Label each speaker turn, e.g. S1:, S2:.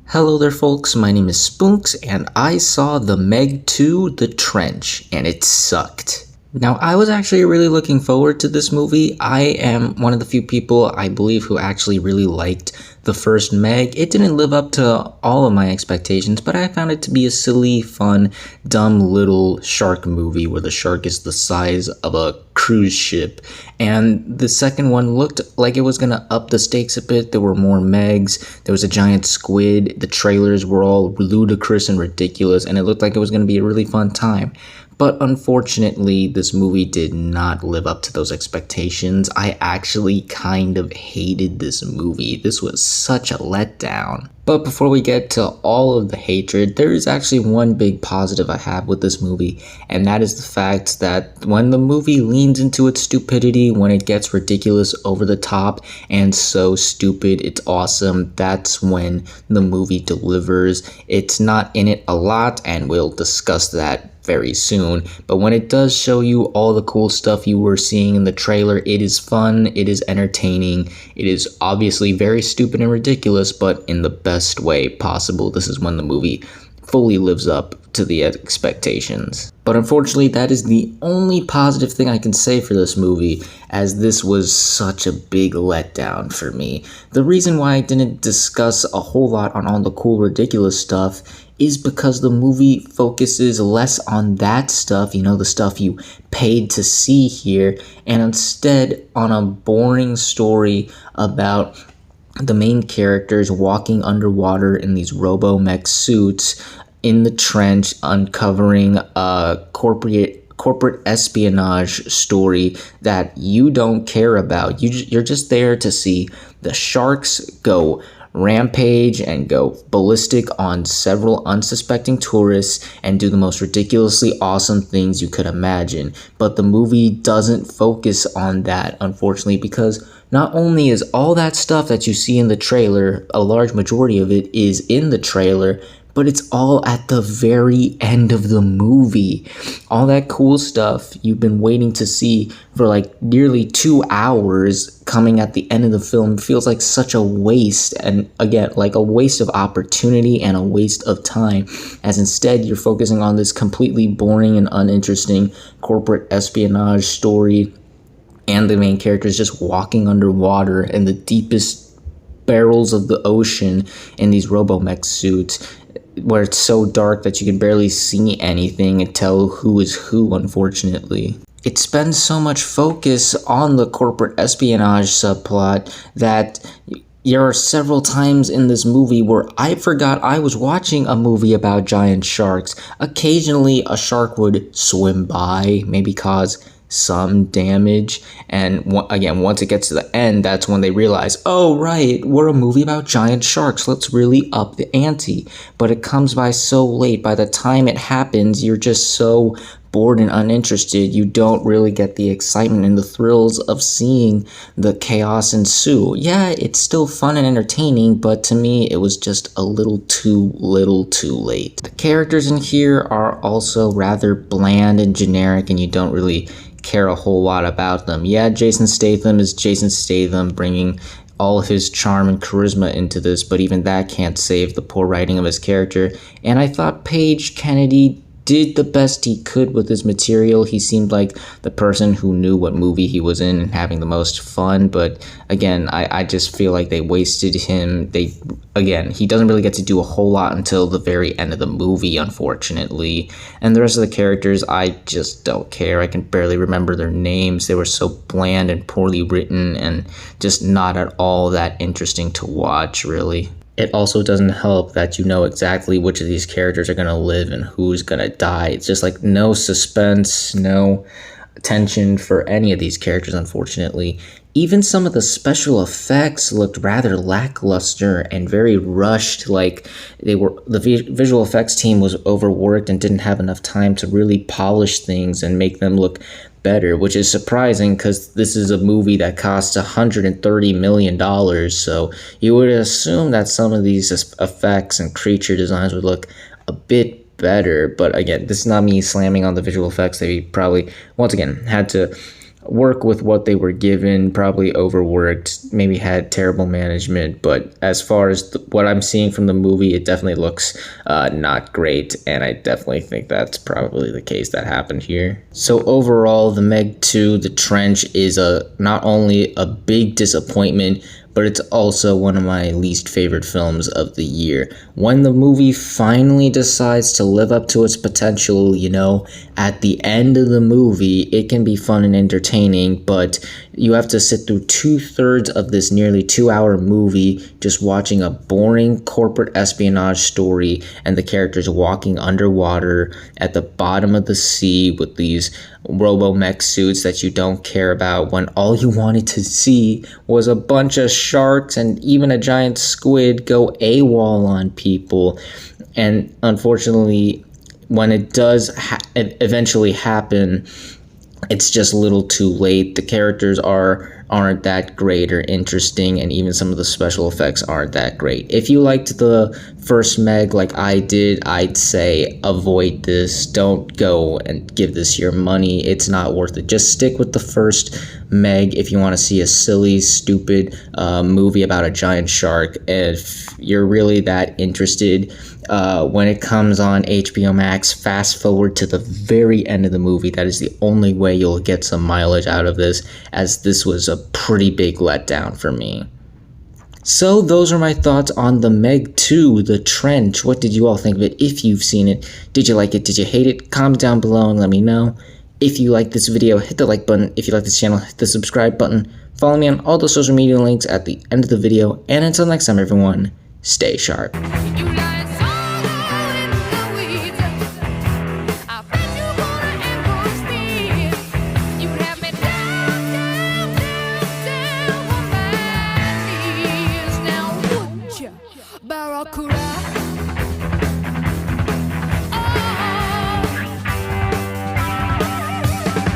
S1: Hello there folks, my name is Spoonks and I saw The Meg 2 The Trench and it sucked. Now I was actually really looking forward to this movie. I am one of the few people I believe who actually really liked the first Meg. It didn't live up to all of my expectations, but I found it to be a silly, fun, dumb little shark movie where the shark is the size of a cruise ship. And the second one looked like it was gonna up the stakes a bit. There were more Megs, there was a giant squid, the trailers were all ludicrous and ridiculous, and it looked like it was gonna be a really fun time. But unfortunately, this movie did not live up to those expectations. I actually kind of hated this movie. This was such a letdown. But before we get to all of the hatred, there is actually one big positive I have with this movie, and that is the fact that when the movie leans into its stupidity, when it gets ridiculous, over the top, and so stupid it's awesome, that's when the movie delivers. It's not in it a lot, and we'll discuss that very soon, but when it does show you all the cool stuff you were seeing in the trailer, it is fun, it is entertaining, it is obviously very stupid and ridiculous, but in the best way possible. This is when the movie fully lives up to the expectations. But unfortunately, that is the only positive thing I can say for this movie, as this was such a big letdown for me. The reason why I didn't discuss a whole lot on all the cool, ridiculous stuff is because the movie focuses less on that stuff, the stuff you paid to see here, and instead on a boring story about the main characters walking underwater in these robo-mech suits in the trench, uncovering a corporate espionage story that you don't care about. You're just there to see the sharks go rampage and go ballistic on several unsuspecting tourists and do the most ridiculously awesome things you could imagine. But the movie doesn't focus on that, unfortunately, because not only is all that stuff that you see in the trailer, a large majority of it is in the trailer, but it's all at the very end of the movie. All that cool stuff you've been waiting to see for like nearly 2 hours coming at the end of the film feels like such a waste, and again, like a waste of opportunity and a waste of time, as instead you're focusing on this completely boring and uninteresting corporate espionage story and the main characters just walking underwater in the deepest barrels of the ocean in these robo-mech suits, where it's so dark that you can barely see anything and tell who is who, unfortunately. It spends so much focus on the corporate espionage subplot that there are several times in this movie where I forgot I was watching a movie about giant sharks. Occasionally, a shark would swim by, maybe cause some damage, and again, once it gets to the end, that's when they realize, oh right, we're a movie about giant sharks, let's really up the ante. But it comes by so late. By the time it happens, you're just so bored and uninterested, you don't really get the excitement and the thrills of seeing the chaos ensue. Yeah, it's still fun and entertaining, but to me, it was just a little too late. The characters in here are also rather bland and generic, and you don't really care a whole lot about them. Yeah, Jason Statham is Jason Statham, bringing all of his charm and charisma into this, but even that can't save the poor writing of his character. And I thought Paige Kennedy did the best he could with his material. He seemed like the person who knew what movie he was in and having the most fun, but again, I just feel like they wasted him. He doesn't really get to do a whole lot until the very end of the movie, unfortunately. And the rest of the characters, I just don't care. I can barely remember their names. They were so bland and poorly written and just not at all that interesting to watch, really. It also doesn't help that you know exactly which of these characters are going to live and who's going to die. It's just like no suspense, no tension for any of these characters, unfortunately. Even some of the special effects looked rather lackluster and very rushed, like the visual effects team was overworked and didn't have enough time to really polish things and make them look better, which is surprising because this is a movie that costs $130 million, so you would assume that some of these effects and creature designs would look a bit better. But again, this is not me slamming on the visual effects. They probably, once again, had to work with what they were given, probably overworked, maybe had terrible management. But as far as what I'm seeing from the movie, it definitely looks not great, and I definitely think that's probably the case that happened here. So overall, The Meg 2, The Trench is not only a big disappointment, but it's also one of my least favorite films of the year. When the movie finally decides to live up to its potential, at the end of the movie, it can be fun and entertaining, but you have to sit through 2/3 of this nearly 2-hour movie just watching a boring corporate espionage story and the characters walking underwater at the bottom of the sea with these robo-mech suits that you don't care about, when all you wanted to see was a bunch of sharks and even a giant squid go AWOL on people. And unfortunately, when it does eventually happen, it's just a little too late. The characters aren't that great or interesting, and even some of the special effects aren't that great. If you liked the first Meg like I did, I'd say avoid this. Don't go and give this your money. It's not worth it. Just stick with the first Meg if you want to see a silly, stupid movie about a giant shark. If you're really that interested, when it comes on HBO Max, fast forward to the very end of the movie. That is the only way you'll get some mileage out of this, as this was a pretty big letdown for me. So those are my thoughts on The Meg 2, The Trench. What did you all think of it? If you've seen it, did you like it? Did you hate it? Comment down below and let me know. If you like this video, hit the like button. If you like this channel, hit the subscribe button. Follow me on all the social media links at the end of the video. And until next time, everyone, stay sharp.